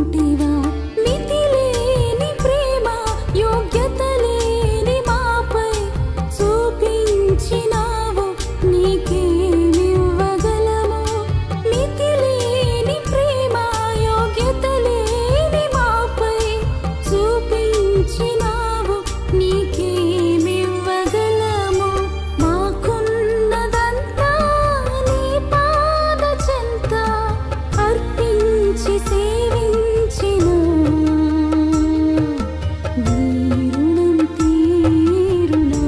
ఉంటివా మితిలేని ప్రేమ యోగ్యత లేని మాపై చూపించినావు నీకేమివ్వగలము మితిలేని ప్రేమ యోగ్యత లేని మాపై చూపించినావు నీకేమివ్వగలము మాకున్నదంతా నీ పాద చెంత అర్పించి సేవించిన నీ రుణం తీరునా.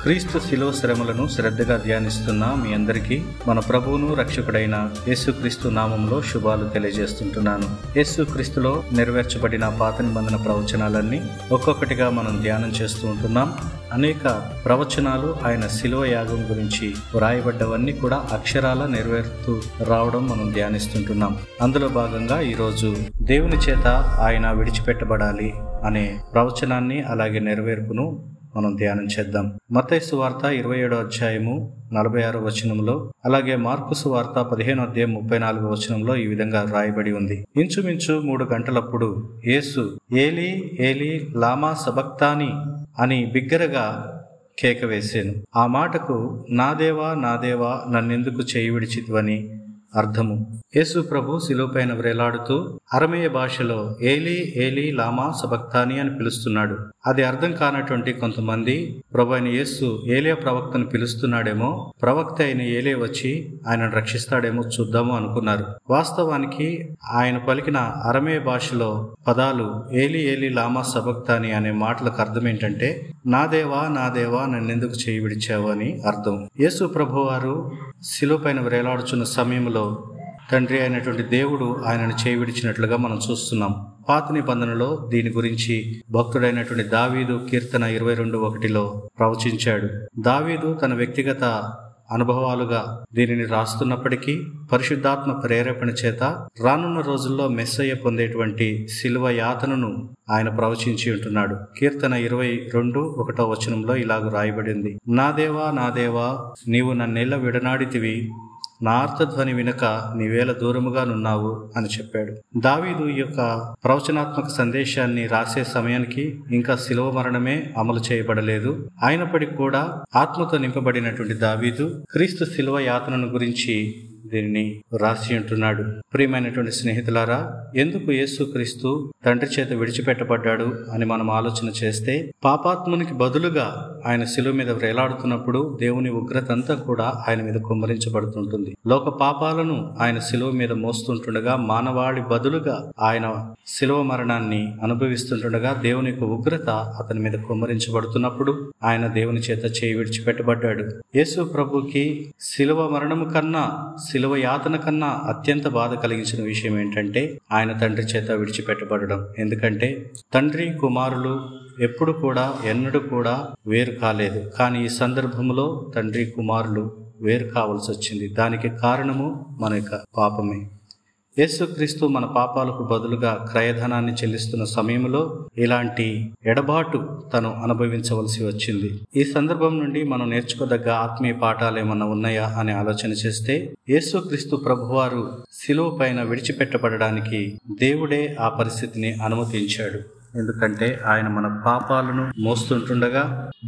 క్రీస్తు శిలువ శ్రమలను శ్రద్ధగా ధ్యానిస్తున్న మీ అందరికీ మన ప్రభువును రక్షకుడైన యేసుక్రీస్తు నామంలో శుభాలు తెలియజేస్తుంటున్నాను. యేసుక్రీస్తులో నెరవేర్చబడిన పాత నిబంధన ప్రవచనాలన్నీ ఒక్కొక్కటిగా మనం ధ్యానం చేస్తూ ఉంటున్నాం. అనేక ప్రవచనాలు ఆయన శిలువ యాగం గురించి వ్రాయబడ్డవన్నీ కూడా అక్షరాల నెరవేరుతూ రావడం మనం ధ్యానిస్తుంటున్నాం. అందులో భాగంగా ఈరోజు దేవుని చేత ఆయన విడిచిపెట్టబడాలి అనే ప్రవచనాన్ని అలాగే నెరవేర్పును మనం ధ్యానం చేద్దాం. మత్తయి సువార్త 27వ అధ్యాయము 46వ వచనంలో, అలాగే మార్కు సువార్త 15వ అధ్యాయం 34వ వచనంలో ఈ విధంగా రాయబడి ఉంది. ఇంచుమించు 3 గంటలప్పుడు యేసు ఏలీ ఏలీ లామా సబక్తాని అని బిగ్గరగా కేక వేసాను. ఆ మాటకు నా దేవా నా దేవా నన్నెందుకు చేయి విడిచితివని అర్థము. యేసు ప్రభు శిలువపైన వ్రేలాడుతూ అరమేయ భాషలో ఏలీ ఏలీ లామా సబక్తాని అని పిలుస్తున్నాడు. అది అర్థం కానటువంటి కొంతమంది ప్రభు అయిన యేసు ఏలియా ప్రవక్తను పిలుస్తున్నాడేమో, ప్రవక్త అయిన ఏలియా వచ్చి ఆయనను రక్షిస్తాడేమో చూద్దాము అనుకున్నారు. వాస్తవానికి ఆయన పలికిన అరమేయ భాషలో పదాలు ఏలీ ఏలీ లామా సబక్తాని అనే మాటలకు అర్థం ఏంటంటే నా దేవా నన్నెందుకు చేయి విడిచావు అని అర్థం. యేసు ప్రభువారు శిలువపైన వ్రేలాడుచున్న సమయంలో తండ్రి అయినటువంటి దేవుడు ఆయనను చేయి విడిచినట్లుగా మనం చూస్తున్నాం. పాత నిబంధనలో దీని గురించి భక్తుడైనటువంటి దావీదు కీర్తన 22:1 ప్రవచించాడు. దావీదు తన వ్యక్తిగత అనుభవాలుగా దీనిని రాస్తున్నప్పటికీ పరిశుద్ధాత్మ ప్రేరేపణ చేత రానున్న రోజుల్లో మెస్సయ్య పొందేటువంటి శిలువ యాతనను ఆయన ప్రవచించి ఉంటున్నాడు. కీర్తన 22:1 వచనంలో ఇలాగ రాయబడింది, నా దేవా నీవు నన్నెల్ల విడనాడితివి, నా ఆర్తధ్వని వినక నీవేళ దూరముగా నున్నావు అని చెప్పాడు. దావీదు ఈ యొక్క ప్రవచనాత్మక సందేశాన్ని రాసే సమయానికి ఇంకా శిలువ మరణమే అమలు చేయబడలేదు. అయినప్పటికీ కూడా ఆత్మతో నింపబడినటువంటి దావీదు క్రీస్తు శిలువ యాతనను గురించి దీనిని రాసి ఉంటున్నాడు. ప్రియమైనటువంటి స్నేహితులారా, ఎందుకు యేసుక్రీస్తు తండ్రి చేత విడిచిపెట్టబడ్డాడు అని మనం ఆలోచన చేస్తే, పాపాత్మునికి బదులుగా ఆయన శిలువ మీద వ్రేలాడుతున్నప్పుడు దేవుని ఉగ్రత అంతా కూడా ఆయన మీద కుమ్మరించబడుతుంటుంది. లోక పాపాలను ఆయన శిలువ మీద మోస్తుంటుండగా, మానవాళి బదులుగా ఆయన శిలువ మరణాన్ని అనుభవిస్తుంటుండగా దేవుని యొక్క ఉగ్రత అతని మీద కుమ్మరించబడుతున్నప్పుడు ఆయన దేవుని చేత చేయి విడిచిపెట్టబడ్డాడు. యేసు ప్రభుకి శిలువ మరణము కన్నా శిలువ యాతన కన్నా అత్యంత బాధ కలిగించిన విషయం ఏంటంటే ఆయన తండ్రి చేత విడిచిపెట్టబడడం. ఎందుకంటే తండ్రి కుమారులు ఎప్పుడు కూడా ఎన్నడూ కూడా వేరు కాలేదు. కానీ ఈ సందర్భంలో తండ్రి కుమారులు వేరు కావాల్సి వచ్చింది. దానికి కారణము మన యొక్క పాపమే. యేసుక్రీస్తు మన పాపాలకు బదులుగా క్రయధనాన్ని చెల్లిస్తున్న సమయంలో ఇలాంటి ఎడబాటు తను అనుభవించవలసి వచ్చింది. ఈ సందర్భం నుండి మనం నేర్చుకోదగ్గ ఆత్మీయ పాఠాలు ఏమన్నా ఉన్నాయా అని ఆలోచన చేస్తే, యేసుక్రీస్తు ప్రభువారు శిలువ పైన విడిచిపెట్టబడడానికి దేవుడే ఆ పరిస్థితిని అనుమతించాడు. ఎందుకంటే ఆయన మన పాపాలను మోస్తుంటుండగా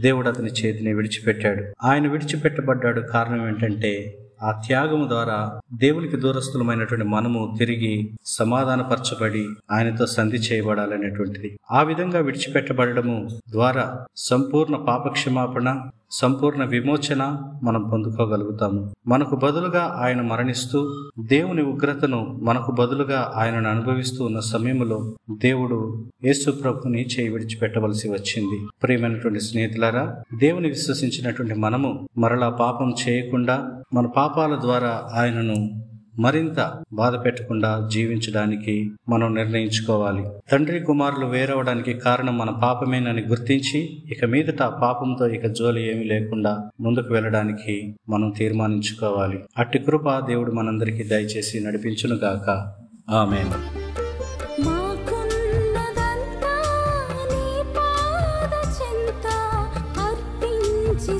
దేవుడు అతని చేతిని విడిచిపెట్టాడు. ఆయన విడిచిపెట్టబడ్డాడు. కారణం ఏంటంటే ఆ త్యాగము ద్వారా దేవునికి దూరస్థులమైనటువంటి మనము తిరిగి సమాధానపరచబడి ఆయనతో సంధి చేయబడాలనేటువంటిది. ఆ విధంగా విడిచిపెట్టబడము ద్వారా సంపూర్ణ పాపక్షమాపణ, సంపూర్ణ విమోచన మనం పొందుకోగలుగుతాము. మనకు బదులుగా ఆయన మరణిస్తూ దేవుని ఉగ్రతను మనకు బదులుగా ఆయనను అనుభవిస్తూ ఉన్న సమయంలో దేవుడు యేసు ప్రభుని చేయి విడిచిపెట్టవలసి వచ్చింది. ప్రియమైనటువంటి స్నేహితులారా, దేవుని విశ్వసించినటువంటి మనము మరలా పాపం చేయకుండా మన పాపాల ద్వారా ఆయనను మరింత బాధ పెట్టకుండా జీవించడానికి మనం నిర్ణయించుకోవాలి. తండ్రి కుమారులు వేరవడానికి కారణం మన పాపమేనని గుర్తించి ఇక మీదట పాపంతో ఇక జోలి ఏమీ లేకుండా ముందుకు వెళ్ళడానికి మనం తీర్మానించుకోవాలి. అట్టి కృప దేవుడు మనందరికీ దయచేసి నడిపించునుగాక. ఆమేన్. మాకున్నదంతా నీ పాద చెంత అర్పించి